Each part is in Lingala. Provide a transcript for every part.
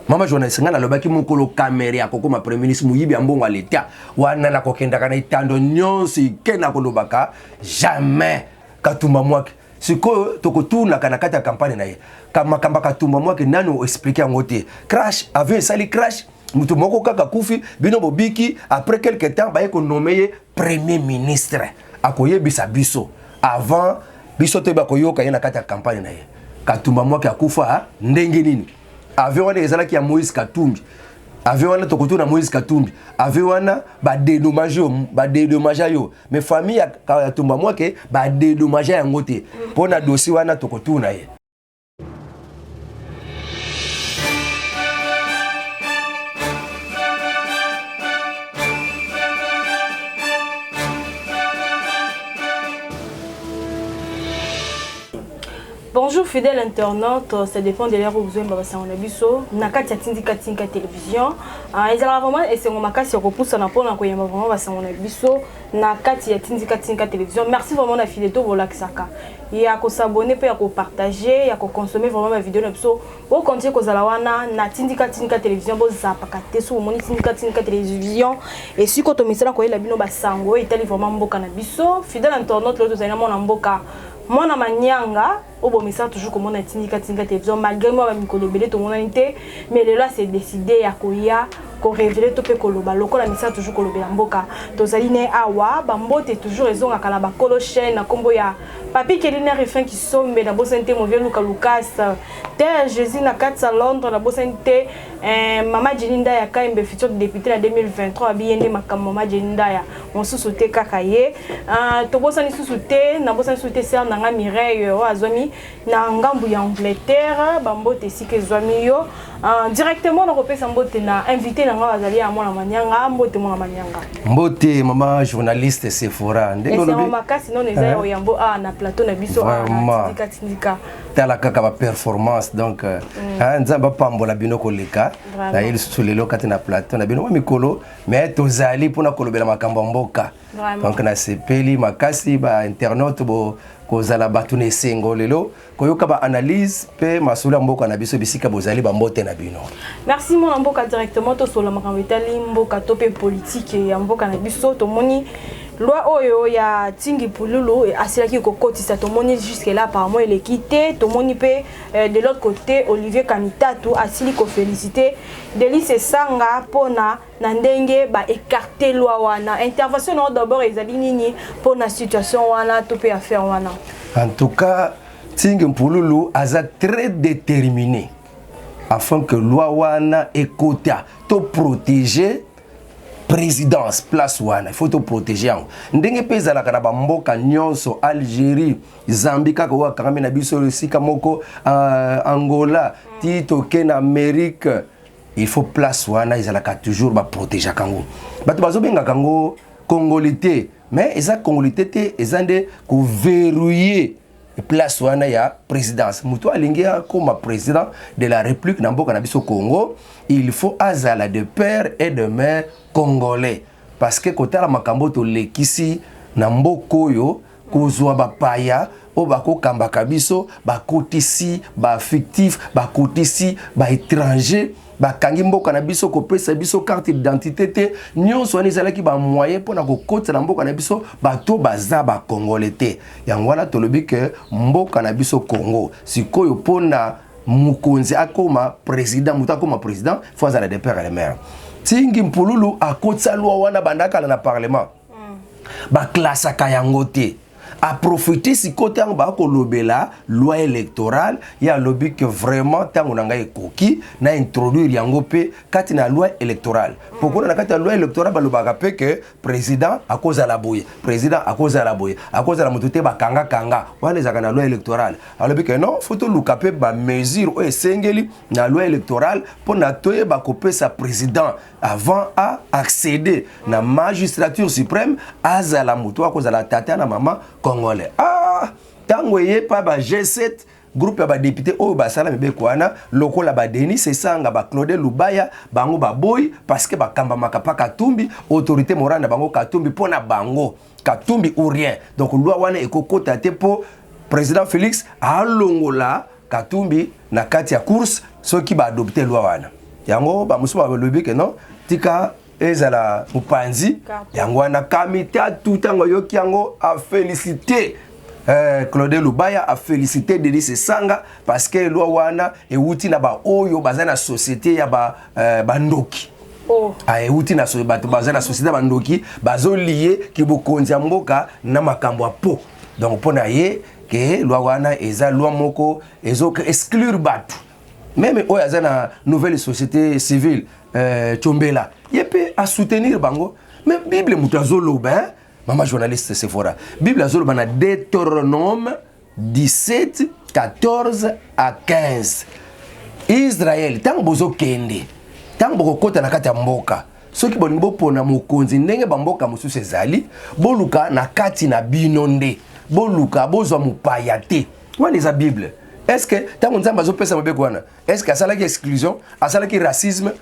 Mama journaliste ngana lobaki mukolo caméra ya kokoma premier ministre muyibi ambongo aleta wana na kokenda kana itando nyonsi kena kolobaka jamais katumba mwake siko tokotuna kana kata campagne na ye kama kamba katumba mwake nani expliquer ngote crash avait sali crash mutu moko kaka kufi bino bobiki après quelque temps ba ko nommer premier ministre akoyebisa biso avant biso te ba koyoka yena kata campagne na ye Katumba mwake akufa ndenge nini avion wana ezalaki ya Moïse Katumbi avion wana tokotuna Moïse Katumbi avion wana ba dédommage yo mais famille ya Katumba mwake ba dédommage ya ngote pona dossier wana tokotuna ye. Bonjour fidèles internautes, c'est des fonds de l'air où vous avez besoin de biso. Nakati Tinka télévision. Ils ont vraiment et c'est mon makasi repousse na pona ko yema vraiment besoin de biso. Nakati Tinka télévision. Merci vraiment la fidélité voilà kisaka. Et à s'abonner puis à partager, à consommer vraiment ma vidéo na biso. Au continuer ko zalawana na Tinka télévision bo zapaka tesu moni Tinka télévision et si ko to misala ko yela bino basango et tali vraiment mboka na biso. Fidèles internautes l'autre zana mona mboka. Moi na manyanga obo misa toujours comme on a Tinka télévision malgré moi ba mikolo belé to monanité mais le là c'est décidé ya koya ko révéler to pe koloba lokola misa toujours kolobela mboka to zaline awa ba mbote toujours ezonga kala ba kolo chaîne na kombo ya papi kelina refin qui sombe na bosente mo vieux Lucas terre Jésus na 4 Londres na bosente mama Jelinda ya Kaimbe futur député en 2023 biende makambo mama Jelinda ya on sous-souté kakaye to bosani sous-souté na bosani sous-souté ser na nga Mireille o azwami na ngambu ya Angleterre ba mbote sike zwami yo directement na kopesa mbote na invité na nga bazali ya mwana manyanga mbote mwana manyanga mbote mama journaliste Sephora ndenge lobi makasi non eza yo yambo na plateau na biso Tinka tala kaka ba performance donc nzamba pambola bino koleka na il sulelo kati na plateau na bino mikolo mais tozali pona kolobela makambo mboka donc na sepeli makasi ba internaute bo kozala batune sengo lelo koyoka ba analyse pe masula mboka na biso bisika bozali ba mbote na bino. Merci mon mboka directement to solo makambo etali mboka tope politique ya mboka na biso to moni loi oyo ya Tingi Pululu asilaki kokotisa to moni jusque là apparemment il est quitté to moni pe de l'autre côté Olivier Kanitatu asili ko féliciter Delice Sanga pona na ndenge ba écarter loi wana intervention non d'abord ezali nini pona situation wana to pe affaire wana. En tout cas Tingi Pululu aza très déterminé afin que loi wana ekota to protéger présidence place wana il faut te protéger yango ndenge peza la kana ba mboka nyonso Algérie Zambie kaka wa kanga na biso sika moko Angola tito ken Amérique il faut place wana izalaka toujours ba protéger kango bato bazobenga kango congolité mais eza congolité te ezande ko verrouiller place wana ya présidence muto alingia comme président de la République na mboka na biso Congo il faut azala de père et de mère congolais parce que kotala makambo to lekisi na mboko yo kozwa ba paya o bako kambaka biso ba kotisi ba fictif ba kotisi ba étranger bakangi mboka na biso kopesa biso carte d'identité te nyonso wana ezalaki ba moyen pona kokota na mboka na biso bato baza ba congolais te yango wana tolobi ke mboka na biso Congo sikoyo pona mukonzi akoma président muta akoma président faut azala de père et de mère Tingi Mpululu akotsa loi wana bandaka na parlement ba classe kayango te a profiter si côté en bas kolobela loi électorale ya lobby que vraiment tango nanga ekoki na introduire yango pe kati na loi électorale pourquoi na kati la loi électorale balobaka pe que président à cause à la boye président à cause à la boye à cause à la mutute ba kanga wana ezaka na loi électorale alobi que non faut to luka pe ba mesure o esengeli na loi électorale pour na toye ba kopesa président avant à accéder na magistrature suprême azala muto à cause à la tata na maman congolais tango yé pa ba G7 groupe ya ba député o ba sala mebe kwana lokola ba Denis Sesanga ba Claude Lubaya bango ba boy parce que ba kamba makapa Katumbi autorité morale na bango Katumbi pona bango Katumbi ou rien donc loi wana ekokota te po président Félix alongola Katumbi na kati ya course ceux qui ba adopter loi wana yango ba musu ba lobi que non tika ezala mupanzi yango wana kamite tout yango yoki yango a féliciter Claude Lubaya a félicité Denis Sanga parce que loi wana e wuti na ba oyo bazana société ya ba bandoki. Oh. A wuti na bazana société bandoki bazo lié ki bokonzi ya mboka na makambo po. Donc pona ye que loi wana eza loi moko ezo exclure batu. Même oyo azana nouvelle société civile Tchombela yepe a soutenir bango mais Bible mutazo loba maman journaliste Sephora. Bible azolo bana Deutéronome 17, 14 à 15. Israël, tant bozo kende, tant boko kota na kati ya mboka. Soki boni bopona mokonzi ndenge bamboka mususu ezali, boluka na kati na binonde. Boluka bozwa mupaya te. Wana eza Bible. Est-ce que tant nzamba azopesa mabeko wana? Est-ce que asala ki exclusion, asala ki racisme?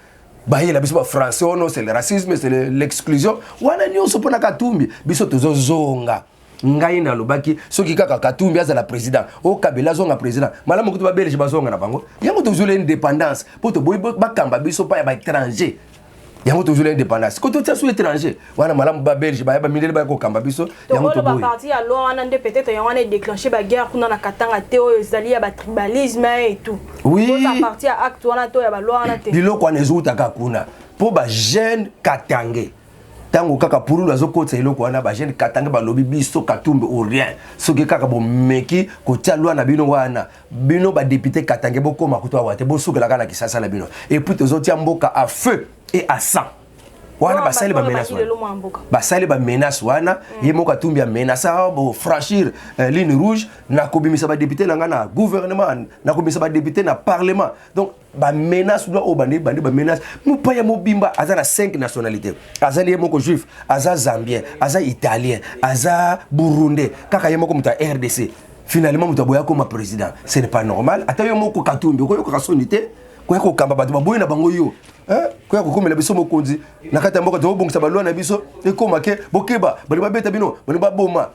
Baye la biso ba français ono c'est le racisme c'est l'exclusion wana nyonso pona Katumbi biso tozo zonga ngai na lobaki soki kaka Katumbi azala président o Kabila zonga président malamu kutu ba belge bazonga na bango yango tozula indépendance poto boy bakamba biso pa ya ba étranger yango tozula indépendance ko to tsasu étranger wana malamu ba belge ba mindele ba ko kamba biso yango to boy ba parti ya loi wana nde peut-être yango wana déclencher ba guerre kuna na katanga te o ezali ya ba tribalisme et tout. Oui. Pour parti à acte wana to ya ba loi wana te. Biloko wana ezuta kakuna po ba jeune Katange tango kaka purulu azokotsa eloko wana ba jeune Katange ba lobi biso Katumbi ou rien soki kaka bo meki ko tia loi na bino wana bino ba député Katange boko makuto wa te bo sukela kana kisasa la bino et puis tozotia mboka à feu et à sang wana basali ba menace wana basali ba menace wana yemo Katumbi ya menace bo franchir ligne rouge na kobimisa ba député langa na gouvernement na kobimisa ba député na parlement donc ba menace doit au bandi ba menace mupaya mobimba aza na 5 nationalités aza yemo ko juif aza zambien aza italien aza burundais kaka yemo ko muta RDC finalement muta boya ko ma président ce n'est pas normal ata yemo ko Katumbi ko ko kasonité ko ko kamba ba boy na bango yo koya kokomela biso mokonzi na kati ya mboka tobongisa balwa na biso ekoma ke bokeba bali babeta bino bali baboma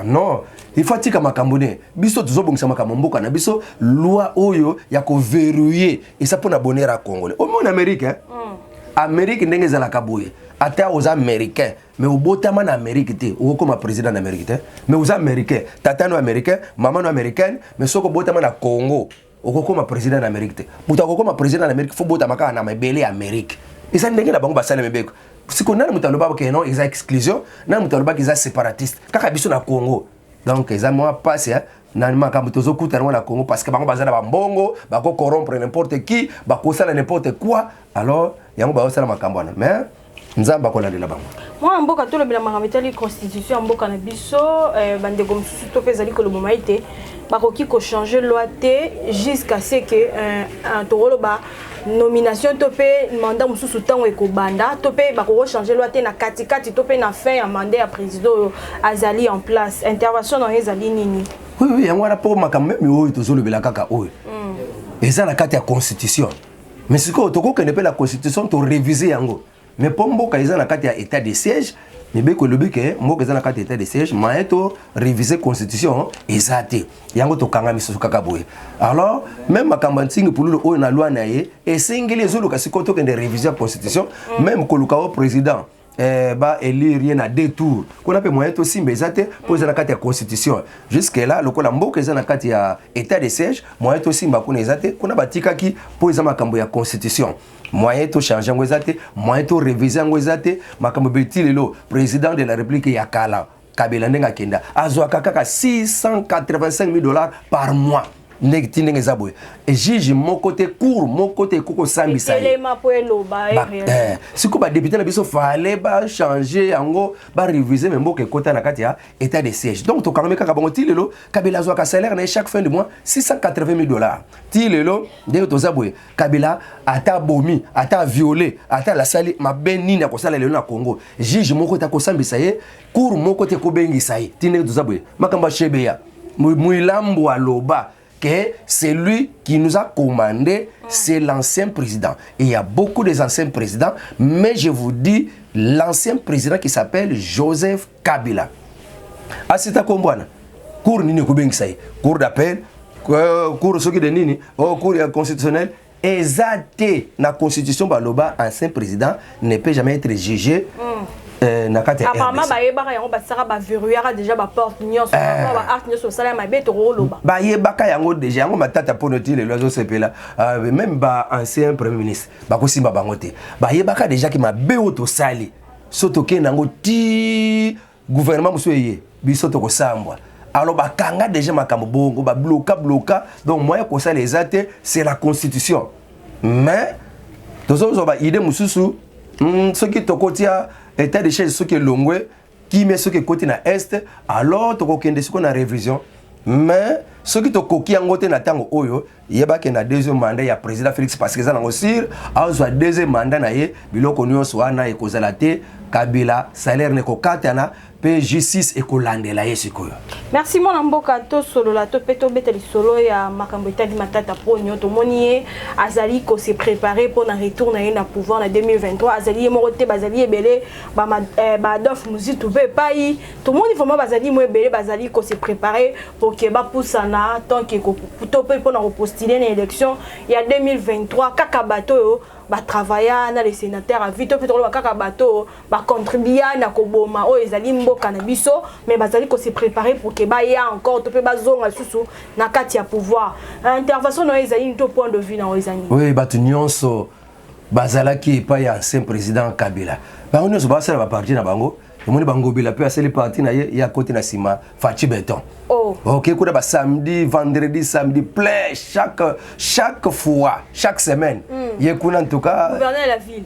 non il faut tika makambo ne biso tozobongisa makambo mboka na biso loi oyo ya ko verrouiller et ça pour na bonheur à Congolais au monde Amérique Amérique ndenge za la kaboye ata aux Américains mais au botama na Amérique te ou comme président d'Amérique te mais aux Américains tatano américain maman américaine mais soko botama na Congo okokoma président d'Amérique te muta okokoma président d'Amérique faut bota makana na mabele Amérique eza ndenge na bango basala mebeko siko nana muta loba ke non eza exclusion na muta loba ke eza séparatiste kaka biso na Congo donc eza moi passe na makambo tozokuta na Congo parce que bango bazala ba mbongo bako corrompre n'importe qui bako sala n'importe quoi alors yango ba osala makambo wana mais nzamba ko landela bango moi mboka to lobela makambo constitution mboka na biso bande comme to pezali ko loboma ite bakoki ko changer loi te jusqu'à ce que toroba nomination topé mandat mususu tango ekobanda topé bako changer loi te na katikati topé na fin ya mandat ya président azali en place intervention dans ezali nini oui yango na pour makambo même oyo tozolobela kaka oyo eza na kati ya constitution mais siko toko ne pe la constitution to réviser yango mais pour mboka eza na kati ya état de siège mais beko lobi ke mboka eza na kati ya état de siège maeto réviser constitution eza te yango to kanga miso kaka boye alors même makambo ntingi pululu oyo na loi na ye esengeli ezoluka siko to kende réviser constitution même koluka au président ba élire rien à deux tours qu'on appelle moyen to simba ezate pour eza na kati ya constitution jusque là lokola mboka eza na kati ya état de siège moyen to simba kuna ezate kuna batikaki pour eza makambo ya constitution moyen to changer ngo ezate moyen to réviser ngo ezate makambo beti lelo président de la république ya kala Kabila ndenga kenda azwa kaka $685,000 par mois ndenge zaboye et juge mon côté court mon côté koko sambisa siko ba député na biso fallait ba changer yango ba réviser même mboka kota na kati ya état de siège donc to kangame kaka bango tilelo Kabila zwa ka salaire na chaque fin de mois $680,000 tilelo ndenge to zaboye Kabila ata bomi ata violé ata la sali ma benini ko sala lelo na Congo juge mon côté ko sambisa ye court mon côté ko bengisa ye tinenge to zaboye makamba chebeya muilambo aloba que c'est lui qui nous a commandé, c'est l'ancien président. Et il y a beaucoup d'anciens présidents, mais je vous dis, l'ancien président qui s'appelle Joseph Kabila. Asita Kombwana, cour nini kubengisa, cour d'appel, cour soki de nini cour constitutionnelle exacté na constitution baloba ancien président ne peut jamais être jugé na kati apparemment bayebaka yango basaka baverrouillera déjà baporte nyonso baarte nyonso osala ya mabe tokoloba bayebaka yango déjà yango matata mpo noti lelo azosepela même ancien premier ministre bakosimba bango te bayebaka déjà ki mabe oyo tosali so tokende yango ti gouvernement mosusu eye biso tokosambwa alors bakanga déjà makambo bongo bloka donc moyen kosala eza te c'est la constitution mais tozozwa baide mosusu soki tokotia état de chaise soki elongwe kime soki ekoti na est alors tokokende siko na révision mais soki tokoki yango te na ntango oyo yebake na deuxième mandat ya président Félix parce que eza nango sur azwa deuxième mandat na ye biloko nyonso wana ekozala te Kabila salaire ne kokatana pe justice ekolandela ye sikoyo. Merci mon mboka to solo la to peto beteli solo ya makambo etali matata ponyo to monié azali ko se préparer pour na retour na ye na pouvoir na 2023 azali morote bazali ebele ba Adolphe Muzitu be pai to moni vraiment bazali mo ebele bazali ko se préparer pour que ba poussana tant que ko to pe pour na repostuler na élection ya 2023 kaka bato yo ba travailler na les sénateurs à vite peut kaka bato ba contribuer na koboma o ezali mboka na biso mais bazali ko se préparer pour que ba ya encore to pe bazonga susu na kati ya pouvoir intervention no ezali to point de vue na ezali oui bato nyonso bazalaki pa ya ancien président Kabila bango nyonso basala ba parti na bango omoni bango bila pe asali parti na ye ya côté na sima Fachi Beton ok kuna ba samedi vendredi samedi plein chaque fois chaque semaine ye kuna en tout cas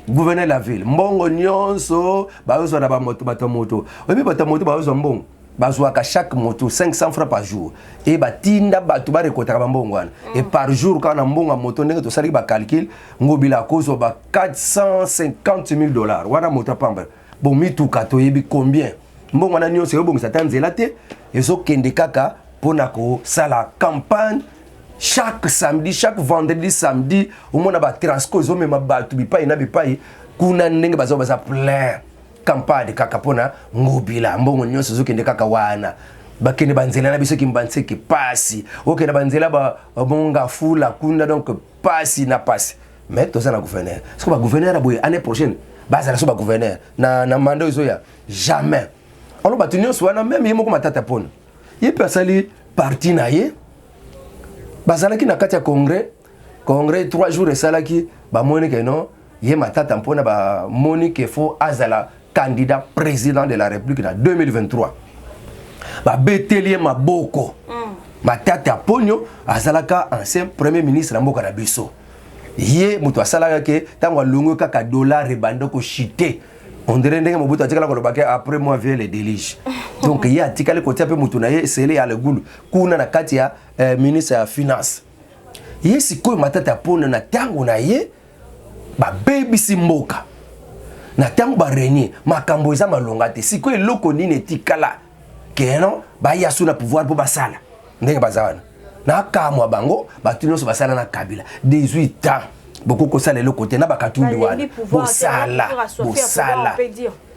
gouverner la ville mbongo nyonso bazwa na ba moto moto omi bato moto bazwa mbongo bazwa ka chaque moto 500 francs par jour et batinda batu ba rekota ba mbongo wana et par jour kana mbongo moto ndenge to sali ba calcul ngobila kozo ba 450 000 $, wana moto pamba bon mituka to yebi combien mbongo na nyonso yobongisa tanzela te ezo kende kaka pona ko sala campagne chaque samedi chaque vendredi samedi au mona ba transco zo mema batu bipai na bipai kuna ndenge bazo baza plein campagne kaka pona ngobila mbongo nyonso zo kende kaka wana bakende banzela na biso kimbanse ki pasi okenda banzela ba bonga fula kuna donc pasi na pasi mais to ça na gouverneur est-ce que ba gouverneur aboye année prochaine bazala so ba gouverneur na mando izoya jamais alors ba tunyo so na même yemo ko matata pona ye persali parti na ye bazala ki na kati ya congrès 3 jours et salaki ba monique non ye matata pona ba monique faut azala candidat président de la République en 2023 ba betelie maboko matata ponyo azalaka ancien premier ministre na mboka na biso ye mutu asalaka ke tango alongo kaka dollar ebanda ko chité on dirait ndenge mobutu atikala ko lobaka après moi vient les déliges donc ye atikala ko tiape mutu na ye sele ya le gulu kuna na kati ya ministre ya finance ye sikoyo matata pona na tango na ye ba baby simboka na tango ba renier makambo eza malonga te sikoyo loko nini etikala keno ba ya suna pouvoir po basala ndenge bazawana na kamwa bango batu nyonso basala na Kabila 18 ans beaucoup kosala le côté na bakatumbi wana bosala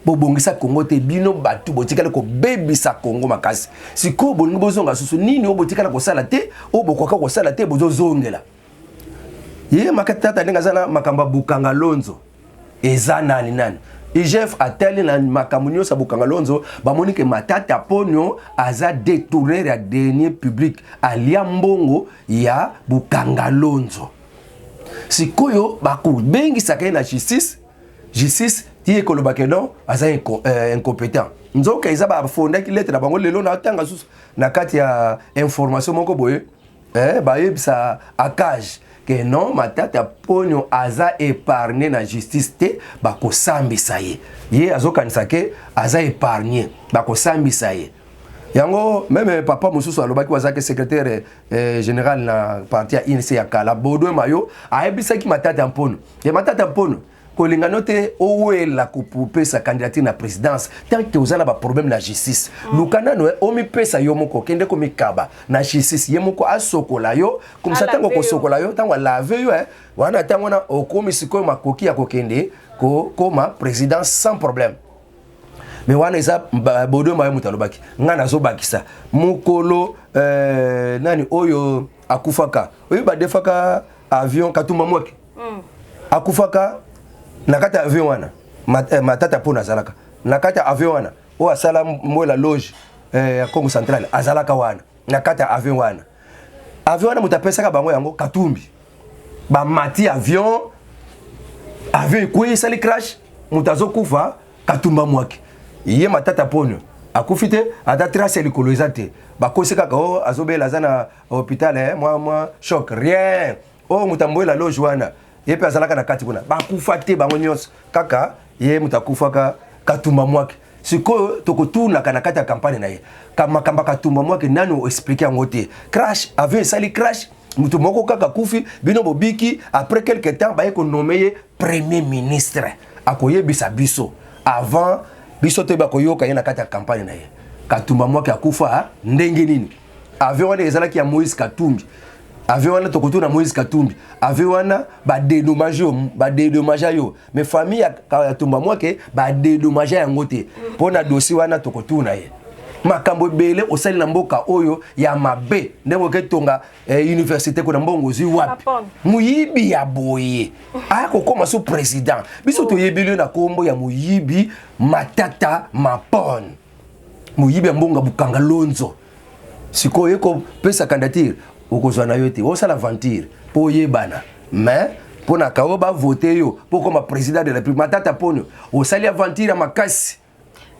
bobongisa Congo te bino batu botikala ko bebisa Congo makasi siko bolingo bozonga susu nini obotikala kosala te obokoka kosala te bozozongela ye makatata ndinga zana makamba bukanga lonzo eza nani IGF ateli na makambo nyonso bukanga lonzo bamonike matata ponyo aza détourner ya denier public alia mbongo ya bukanga lonzo sikoyo bakubengisa kay na justice tie kolobake non aza incompétent nzoka eza ba fondaki lettre na bango lelo na tanga susu na kati ya information moko boye ba yebisa akage que non matata ponyo aza épargné na justice te bakosambisa ye azokanisa ke aza épargné bakosambisa ye yango même papa mususu alobaki wazaki secrétaire général na parti ya INC ya kala Bodo Mayo ayebisaki matata mpono ye matata mpono kolingano te owela kopesa candidature na présidence tant que ozala ba problème na justice lukana no omi pesa yo moko kende ko mikaba na justice ye moko asokola yo comme ça tango ko sokola yo tango lave yo wana tango na okomi sikoyo makoki ya kokende ko koma présidence sans problème mais wana eza Bodo Mayo mutalobaki ngana zo bakisa mukolo nani oyo akufaka oyo ba defaka avion katumba mwake akufaka nakata avion wana matata pona zalaka nakata avion wana o asala mola loge ya Congo Central azalaka wana nakata avion wana mutapesaka bango yango katumbi ba mati avion kwe sali crash mutazo kufa katumba mwake ye matata ponyo akufite ata trace likolo ezate bakoseka ka azobela zana hôpital moi choc rien mutamboela loge wana ye pe azalaka na kati kuna bakufa te bango nyonso kaka ye mutakufaka katumba mwake siko tokotuna kana kati ya campagne na ye kama katumba mwake nani o expliquer yango te crash avion sali crash mutu moko kaka kufi bino bobiki après quelque temps ba ko nommer premier ministre akoyebisa biso avant biso te ba koyoka ye na kati ya campagne na ye katumba mwake akufa ndenge nini avion wana ezalaki ya Moïse Katumbi avion wana tokotuna Moïse Katumbi avion wana ba dédommage yo mais famille ya katumba mwake ba dédommage yango te pona dossier wana tokotuna ye makambo bele osali na mboka oyo ya mabe ndenge ketonga université ko na mbongo zwi wapi muyibi ya boye ako koma sous président biso to yebili na kombo ya muyibi Matata Mapon muyibi ya mbonga bukanga lonzo siko yeko pesa candidature okozwa na yo te osala aventure po yebana mais pona kawo ba voter yo po koma président de la République Matata Ponyo osali aventure makasi.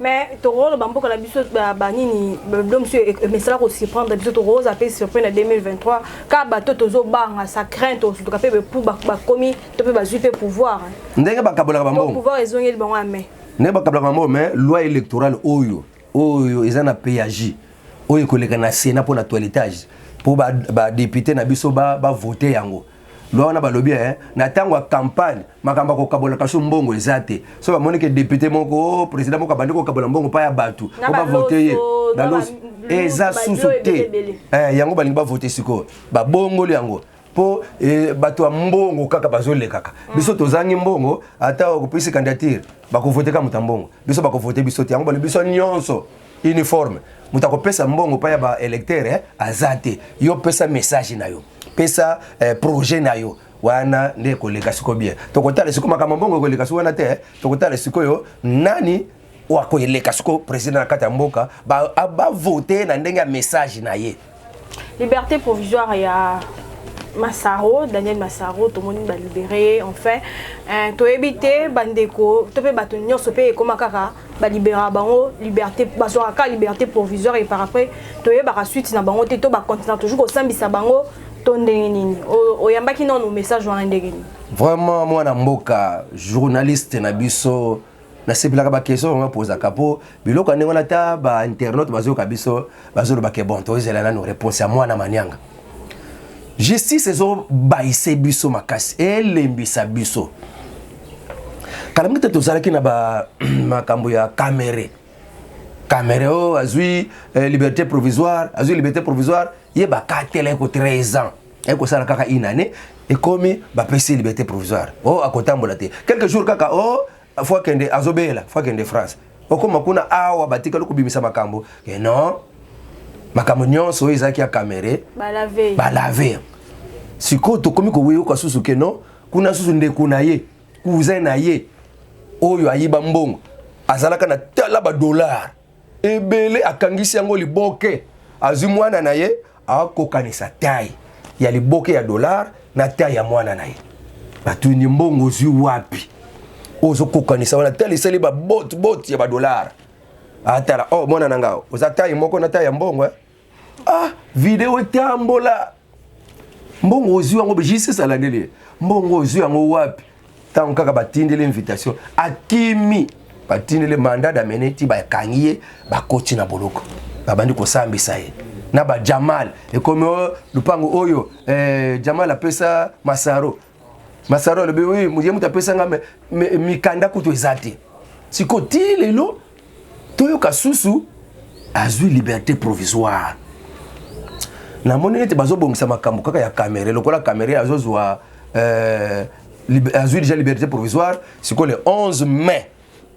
Mais Toro, le bambou qu'on a vu sur Banini, l'homme mais ça aussi prendre des autres roses à paix surpris en 2023. Car bateau tozo bang, ça craint au tout cas pour commis, tu peux bazuper pouvoir. N'enga ba kabula bambou. Pouvoir ils ont eu le bon mais. N'enga ba kabula bambou mais loi électorale oyo ils en a péage. Oyo koleka na Sénat pour la toilettage pour ba député na biso ba voter yango. Loi na balobi na tango ya campagne makamba ko kabola kaso mbongo ezate so ba monike député moko président moko bandi ko kabola mbongo pa ya batu ko ba voter ye dalos eza susu te yango balingi ba voter siko ba bongo yango po bato ya mbongo kaka bazole kaka biso tozangi mbongo ata okupisi candidature ba ko voter ka mutambongo biso ba ko voter biso te yango bali biso nyonso uniforme mutakopesa mbongo pa ya ba électeur azate yo pesa message na yo pesa projet na yo wana nde koleka siko bien tokotala siko makamba mbongo koleka siko wana te tokotala siko yo nani wako eleka siko président na kati ya mboka ba voter na ndenge ya message na ye liberté provisoire ya Massaro, Daniel Massaro, tout le monde va libérer, enfin. Tu as évité, Bandeko, tu peux battre ce comme Kaka, va libérer Bango, liberté, liberté provisoire et par après, tu as la suite, na Bango, tu vas continuer toujours au sein de Bango, ton déni. O yamba qui non, nos messages en indégni. Vraiment, moi, na mboka, journaliste, na biso, na sepilaka ba question on pose akapo biloko ndenge na ta ba internet bazo kabiso bazo ba ke bon to ezela na no réponse à moi na manianga. Justice ezo baise biso makasi elembisa biso kala mite tozalaki na ba makambo ya camera azui liberté provisoire ye ba katela ko 13 ans e ko sala kaka inane e komi ba pesi liberté provisoire akotambola te quelques jours kaka fois kende azobela fois kende France okoma kuna awa batika lokubimisa makambo ke non makambo nyonso ezaki ya camera balave siko tokomi ko weyo kwa susu ke non kuna susu nde kuna ye cousin na ye oyo ayiba mbongo azalaka na tala ba dollar ebele akangisi yango liboke azwi mwana na ye akokanisa taille ya liboke ya dollar na taille ya mwana na ye batuni mbongo zwi wapi ozo kokanisa wana tala isali ba bot ya ba dollar atala mwana na ngao oza taille moko na taille ya mbongo video tambola mbongo ozwi yango bejisi sala ndele mbongo ozwi yango wapi tango kaka batindele invitation akimi batindele mandat d'amener ti ba kangiye ba coach na boloko babandi ko sambisa ye na ba Jamal e comme lupango oyo Jamal apesa Masaro le oui muye mutapesa nga mikanda kutu ezati siko ti lelo toyo kasusu azwi liberté provisoire na moni nete bazobongisa makambo kaka ya camera lokola camera azozwa azwi déjà liberté provisoire siko le 11 mai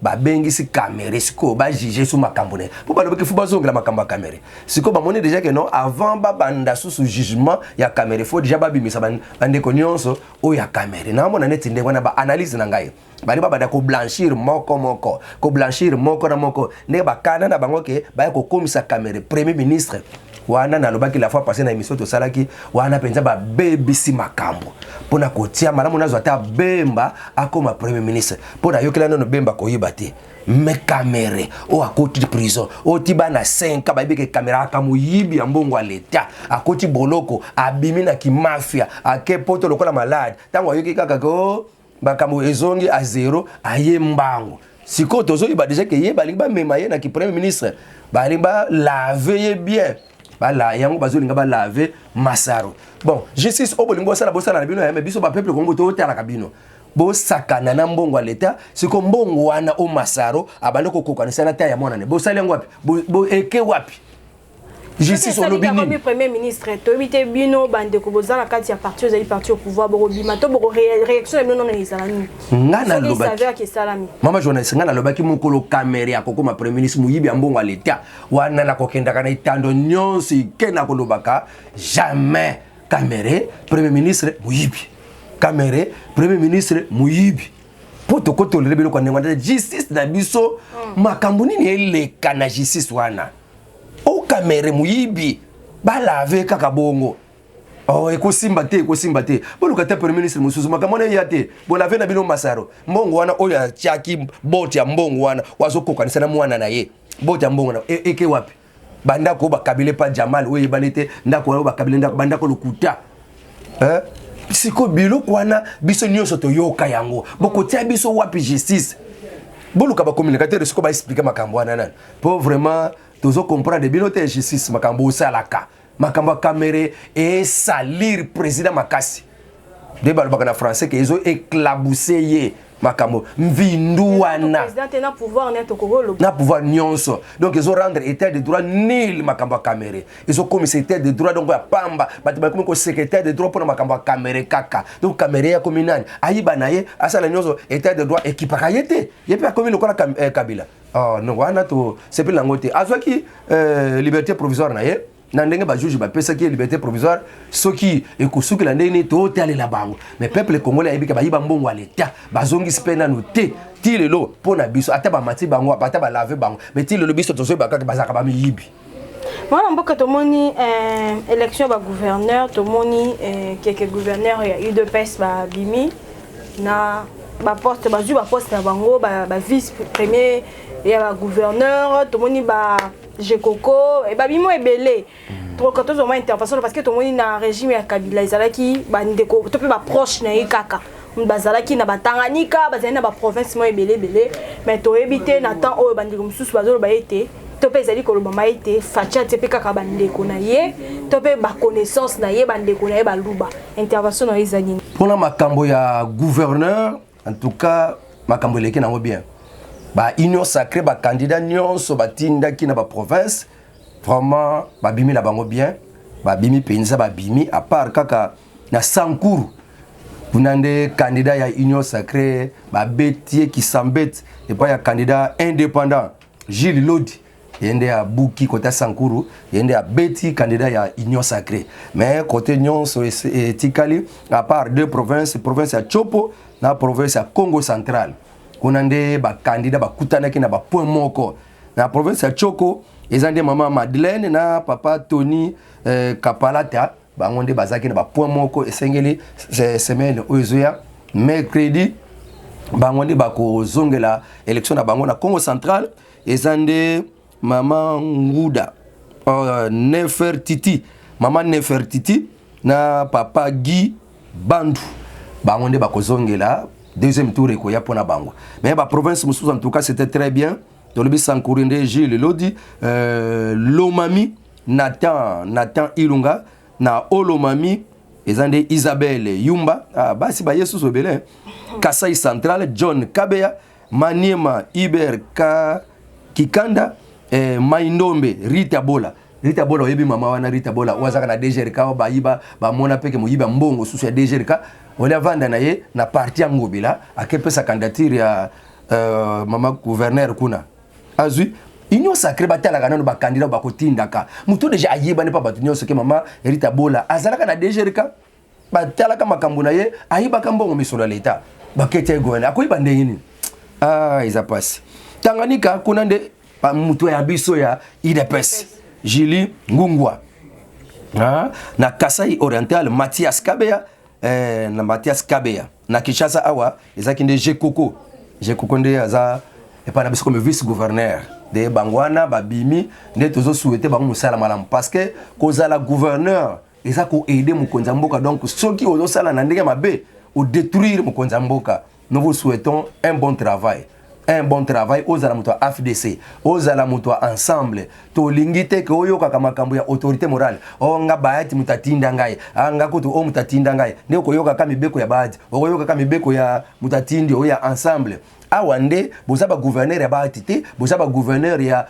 ba bengi si caméra siko ba juger sous makambo ne po ba lobeki fu ba zongela makambo caméra siko ba moni déjà que non avant ba banda sous jugement ya caméra faut déjà ba bimisa bande ko nyonso o ya caméra na mona neti nde wana ba analyse na ngai bali baba ko blanchir moko ko blanchir moko na moko ne ba kana na bango ke ba ko komisa caméra premier ministre wana na lobaki la fois passée na émission to salaki wana penza ba bebisi makambo pona ko tia malamu nazo ata bemba akoma premier ministre pona yokela no bemba ko yibate me caméra o akoti de prison o tiba na 5 ba bike caméra akamu yibi ya mbongo a l'etat akoti boloko abimi na ki mafia ake poto lokola malade tango yoki kaka ko bakamu ezongi a 0 aye mbango siko tozo iba déjà que ye balinga mema ye na ki premier ministre balinga laver bien bala yango bazolinga ba laver masaro bon justice obolingo sala bosala na bino ya me biso ba peuple kongo to tala kabino bo sakana na mbongo a l'etat siko mbongo wana o masaro abando kokokanisa na ta ya mwana ne bo sala yango wapi bo eke wapi justice olobini comme premier ministre to bité bino bande ko bozala kati ya parti aux parti au pouvoir bo bima to bo réaction na bino non ezala ni ngana lobaki mama journaliste ngana lobaki mukolo caméra akoko ma premier ministre muyibi ya mbongo a l'etat wana na kokenda kana itando nyonso ikena ko lobaka jamais caméra premier ministre muyibi caméra premier ministre muyibi poto koto lebelo kwa ngwana justice na biso makambo nini eleka na justice wana o caméra muyibi ba laver kaka bongo oh ekosimba te boluka te premier ministre mususu makambo na yate bo laver na bino masaro mbongo wana oya chaki boti ya mbongo wana wazokokanisa na mwana na ye boti ya mbongo na eke wapi banda ko bakabile pa Jamal oye banete ndako ko bakabile ndako banda ko lokuta siko biloko wana biso nyonso to yoka yango boko tia biso wapi justice boluka ba communicateur siko ba expliquer makambo wana nana pour vraiment tozo comprendre bino te justice makambo salaka makambo caméra et salir président Makasi de balobaka na français que ils ont éclaboussé makambo mvindu wana président na pouvoir net okolo na pouvoir nyonso donc ils ont rendre état de droit nul makambo caméra ils ont commis état de droit donc ya pamba batu comme ko secrétaire de droit pour makambo caméra kaka donc caméra ya communal ayiba naye asala nyonso état de droit équipa yete yepe a commis lokola Kabila oh non wana to c'est plus langote azwaki liberté provisoire naye na ndenge ba juge ba pesa ki liberté provisoire soki ekosuki la ndenge to tali la bango mais peuple congolais ayibika ba yiba mbongo a l'état bazongi spena noté ti lelo pona biso ata ba mati bango ata ba laver bango mais ti lelo biso tozo ba kaka bazaka ba miyibi Voilà mboka tomoni élection ba gouverneur tomoni quelques gouverneurs ya UDPS ba bimi na ba poste ba ju ba poste na bango ba vice premier ya ba gouverneur tomoni ba Jekoko et babimo ebele trop quand on intervention parce que tout le monde na régime ya Kabila ezalaki ba ndeko to pe ba proche na ekaka bazalaki na Tanganyika bazali na ba province mo ebele mais to ebité na temps oyo bandeko mususu bazolo ba été to pe ezali ko lobama été facha te pe kaka bandeko na ye to pe ba connaissance na ye bandeko na ye ba luba intervention na ezali pona makambo ya gouverneur en tout cas makambo leki na bien ba union sacrée ba candidat nyonso batinda ki na ba province vraiment ba bimi na bango bien ba bimi penza ba bimi à part kaka na Sankuru kunande candidat ya union sacrée ba betie qui s'embête et pas ya candidat indépendant Gilles Lodi yende ya buki kota Sankuru yende ya beti candidat ya union sacrée mais côté nyonso etikali à part deux provinces province ya Chopo na province ya Congo central kunande ba candidat ba kutanaki na ba point moko na province ya Choko ezande mama Madeleine na papa Tony Kapalata bangonde bazaki na ba point moko esengeli semaine ozoya mercredi bangonde bako zongela élection na bango na Congo central ezande mama Nguda Nefertiti mama Nefertiti na papa Guy Bandu bangonde bako zongela deuxième tour eko ya pona bango mais ba province mususu en tout cas c'était très bien Tolobi Sankurinde Gilles Lodi Lomami Nathan Ilunga na Olomami ezande Isabelle Yumba basi ba Yesu sobele Kasai Central John Kabeya Maniema Iber Kikanda Maindombe Rita Bola oyebi mama wana Rita Bola wazaka na DGRK ba yiba ba mona peke moyiba mbongo susu ya DGRK wala vanda na ye na parti ngobila akepe sa candidature ya mama gouverneur kuna azui union sacrée batalaka nano ba candidat ba kotindaka muto déjà ayeba ne pas batunyo ce que mama Rita Bola azalaka na DGRK batalaka makambo na ye ayeba mbongo misolo l'état bakete gona akoyiba ndeni isa passe Tanganyika kuna nde muto ya biso ya IDPS Julie Ngungwa na Kasai Oriental Mathias Kabeya na Mathias Kabeya na Kinshasa awa ezaki nde Jekoko nde aza epa na biso comme vice gouverneur de bangwana babimi nde tozo souhaiter bango musala malamu parce que kozala gouverneur eza ko aider mokonza mboka donc soki ozo sala na ndenge mabe ou détruire mokonza mboka. Nous vous souhaitons un bon travail aux alamuto AFDC aux alamuto ensemble to lingite ke oyo kaka makambo ya autorité morale nga baati mutatinda ngai nga kutu o mutatinda ngai nde ko yoka kama mibeko ya baati o yoka kama mibeko ya mutatindi o ya ensemble awande bozaba gouverneur ya baati te bozaba gouverneur ya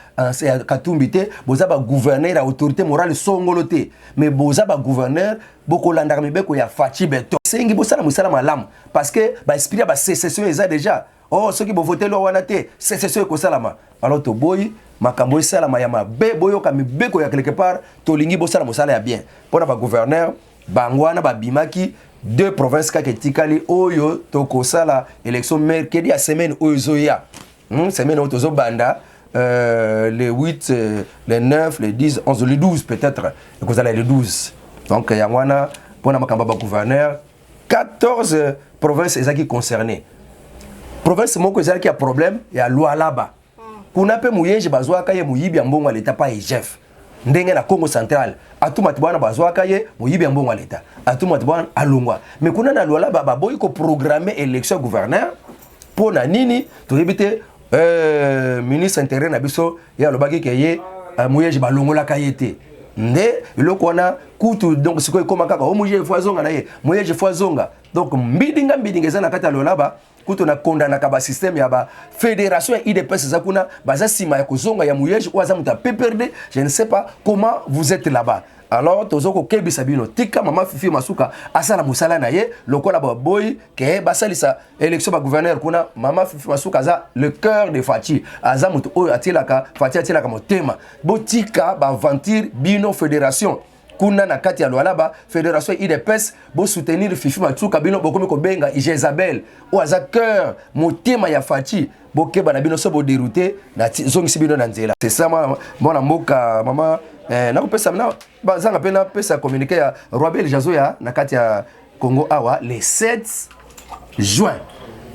Katumbi te bozaba gouverneur ya autorité morale songolo te mais bozaba gouverneur bokolanda mibeko ya Fachi Beto sengi bosala musala malamu parce que ba esprit ba sécession eza déjà ceux qui vont voter loi wanate c'est ce que salama alors to boy makambo salama ya mabe boyo kami beko ya quelque part to lingi bo salama sala ya bien pona ba gouverneur bangwana ba bimaki deux provinces ka ketikali oyo to ko sala élection mercredi ya semaine oyo zoya semaine oyo to banda le 8 le 9 le 10 11 le 12 peut-être que ça le 12 donc ya wana pona makamba ba gouverneur 14 provinces ezaki concernées. Province moko ezalaki ya problème ya Lualaba. Kuna pe muyeje bazwaka ye muyibi ya mbongo leta pa EGF. Ndenge na Congo Central. Atuma tibana bazwaka ye muyibi ya mbongo leta. Atuma tibana alongwa. Mais kuna na Lualaba baboyi ko programmer élection gouverneur pona nini to yebite ministre intérieur na biso ya lobaki ke ye muyeje balongola kayete. Nde eloko wana kutu donc sikoy koma kaka o muyeje foazonga na ye muyeje foazonga. Donc mbidinga ezana kata Lualaba kuto na condamna ka ba système ya ba fédération IDPS zakuna baza sima ya kozonga ya muyeje ou aza muta PPRD je ne sais pas comment vous êtes là-bas. Alors tozoko kebisa bino tika mama Fifi Masuka asala musala na ye lokola ba boy ke basalisa élection ba gouverneur kuna mama Fifi Masuka za le cœur de Fachi aza mutu oyo atilaka Fachi atilaka motema botika ba aventure bino fédération kuna na kati ya Lualaba fédération IDPS bo soutenir Fifi Masuka bino bokomi ko benga Jezabel ou aza cœur motema ya Fachi bokeba na bino so bo dérouter na zongisi bino na nzela. C'est ça mwana mboka mama na kopesa na bazanga pena pesa communiquer ya Robert Jazoya na kati ya Congo awa le 7 juin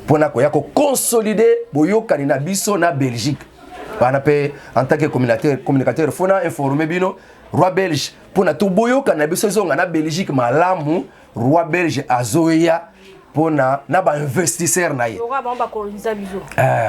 pona ko ya ko consolider boyokani na biso na Belgique bana pe en tant que communicateur fona informer bino roi belge pona to boyokani na biso zonga na Belgique malamu roi belge azoya pona na ba investisseur na ye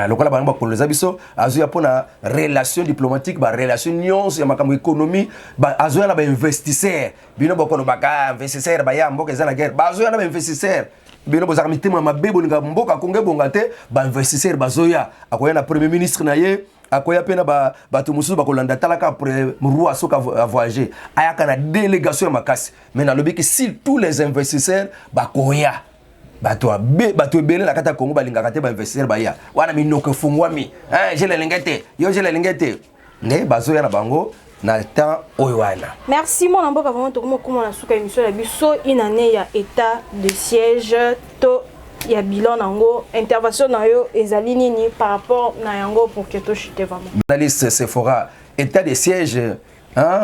lokola ba koloniza biso azoya pona relation diplomatique ba relation nyonso ya makambo économie ba azoya na ba investisseur bino bokono baka investisseur ba ya mboka ezana guerre ba azoya na ba investisseur bino bozaka mitima mabebo linga mboka konge bonga te ba investisseur bazoya akoya na premier ministre na ye akoya pena bato mususu bakolanda talaka après roi soka voyager ayaka na délégation ya makasi mais na lobi que si tous les investisseurs bakoya bato ebele na kata Congo balingaka te ba investisseur baya wana minoko fungwami je le lingete yo je le lingete ne bazoya na bango na temps oyo wana. Merci mon amboka vraiment to comme na suka émission ya biso une année ya état de siège to ya bilan nango intervention na yo ezali nini par rapport na yango pour que to chute vraiment. Journaliste Sephora état de siège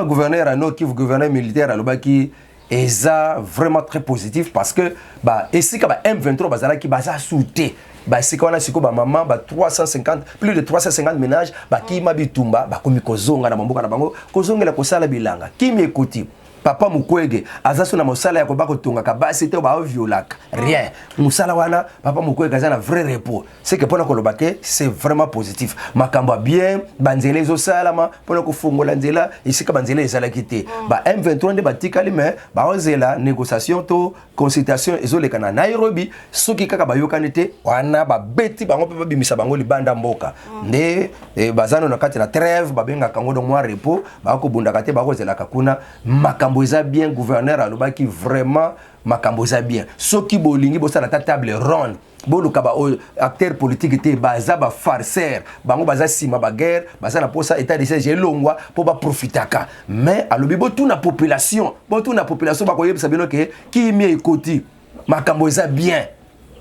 gouverneur à Nord Kivu gouverneur militaire à Lobaki eza vraiment très positif parce que ba esika ba M23 bazala ki baza souté ba esika wana siko ba maman ba 350 plus de 350 ménages ba kima bitumba ba komi kozonga na mamboka na bango kozongela kosala bilanga kimi ekoti papa Mukwege azaso na mosala ya kobako tonga kabasi te ba violaka rien musala wana papa Mukwege azana vrai repos c'est que pona kolobake c'est vraiment positif makambo bien banzela ezo salama pona kofungola nzela isika banzela ezala kité ba M23 nde batikali mais ba ozela négociation to consultation ezoleka na Nairobi soki kaka bayokani te wana ba beti bango pe babimisa bango libanda mboka nde bazano na kati na trêve babenga kango do mwa repos ba ko bundaka te ba kozela kakuna makambo makambo eza bien gouverneur alobaki vraiment makambo eza bien soki bolingi bosala ta table ronde boluka ba acteur politique te baza ba farceur bango baza sima ba guerre baza na posa état de siège elongwa po ba profitaka mais alobi botuna population ba koyebisa bino ke ki mi ekoti makambo eza bien.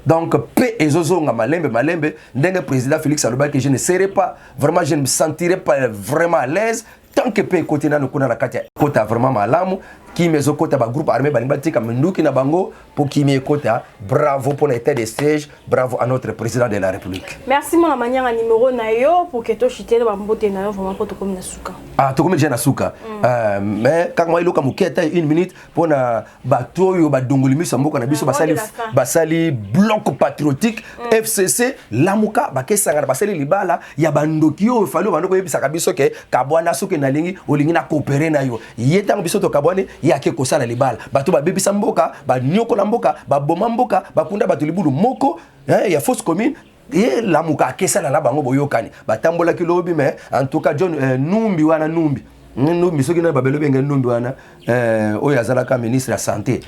Donc, paix et zozonga malembe, ndenge président Félix Aloba que je ne serai pas, vraiment, je ne me sentirai pas vraiment à l'aise tant que paix côté na nukuna na kati kota vraiment malamu qui mezo kota ba groupe armé balinga tika menduki na bango pour qui me kota bravo pour l'état de siège, bravo à notre président de la République. Merci mon manière à numéro na yo pour que to chité ba mbote na yo vraiment pour to comme na suka. Ah to comme déjà na suka. Mais quand moi iloka muketa 1 minute pour na bato yo ba dongolimi samboka na biso basali bloc patriotique FCC lamuka bakesanga basali libala ya bandoki yo falo bandoko yebisaka biso ke kabwana suke na lingi olingi na coopérer na yo yetango biso to kabwane yake kosala libala bato babebisa mboka ba nyoko la mboka ba boma mboka bakunda bato libulu moko ya fausse commune et la muka kesala na bango boyokani batambola kilobi mais en tout cas John numbi wana numbi soki na babelo benga numbi wana oyo azalaka ministre ya santé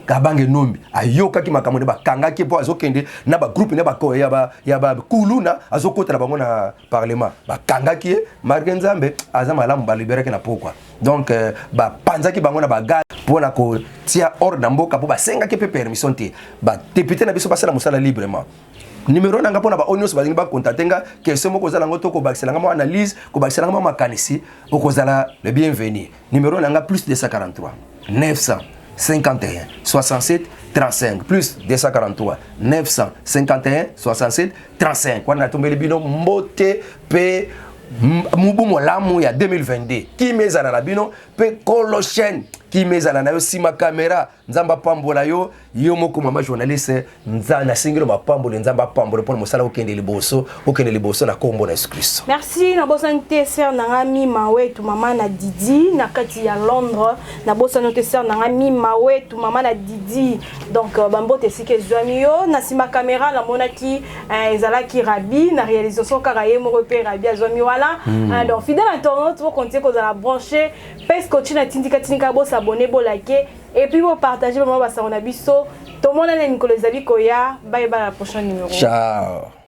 kabange numbi ayokaki makambo ne bakangaki po azokende na ba groupe ne ba ko ya ba kuluna azokota na bango na parlement bakangaki marke nzambe azama malamu ba libereke na pokwa donc ba panzaki bango na baga pona ko tia ordre na mboka po basengaki pe permission te ba député na biso basala musala librement. Numéro nanga pona ba onions balingi ba contactenga question moko zala ngoto ko bakiselanga mo analyse ko bakiselanga mo makanisi okozala le bienvenu. Numéro nanga plus 243 951 67 35 plus 243 951 67 35 kwa na tombeli bino mbote pe mubu molamu ya 2022 ki mezana na bino pe kolochen ki mezana na yo sima kamera nzamba pambola yo moko mama journaliste nzana singiro mapambola nzamba pambola pour mosala okende liboso na kombo na Yesu Kristo. Merci na bosante sœur nangami mawetu mama na Didi na kati ya Londres na bosante sœur nangami mawetu mama na Didi donc bambote sike zwami yo na sima kamera la monaki ezalaki rabi na réalisation kaka ye moko pe rabi azwami wala donc fidèle internaute vous comptez que vous allez brancher parce que tu n'as tindika bo s'abonner bo liker et puis vous partager vraiment ça on a biso tout le monde a Nicolas Zabi Koya bye bye à la prochaine numéro. Ciao.